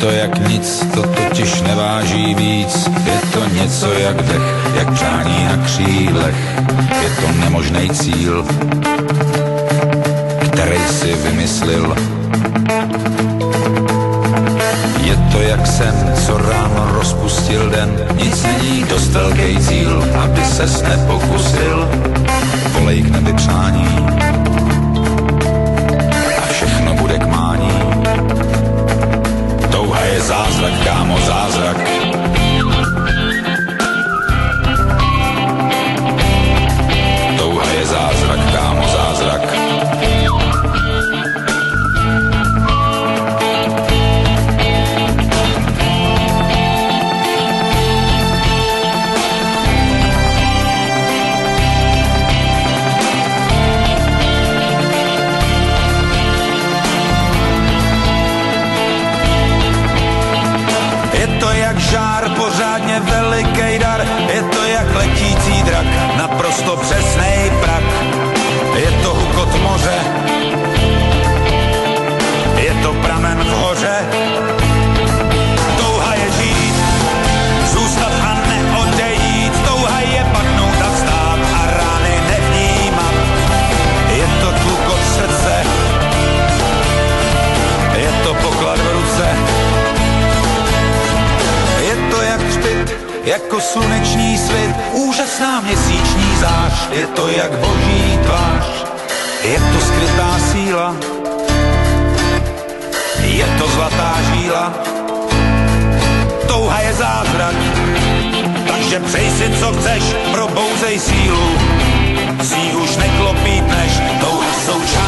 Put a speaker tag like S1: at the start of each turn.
S1: to jak nic, to totiž neváží víc. Je to něco jak dech, jak přání na křílech. Je to nemožný cíl, který si vymyslil. Je to jak sen, co ráno rozpustil den. Nic není dost velký cíl, aby ses nepokusil. Volej k nebi přání a všechno bude k mání. Touha je zázrak, kámo, zázrak. Touha je zázrak, kámo, zázrak. Žár, pořádně velikej dar, je to jak letící drak, naprosto přesnej prak. Je to hukot moře, je to pramen v hoře. Touha je žít, zůstat a neodejít. Touha je padnout a vstát a rány nevnímat. Je to tlukot srdce, je to poklad v ruce. Je to jak třpyt, jako sluneční svit, úžasná měsíční zář. Je to jak boží tvář, je to skrytá síla, je to zlatá žíla. Touha je zázrak, takže přej si co chceš, probouzej sílu. Z ní už neklopítneš, touha součást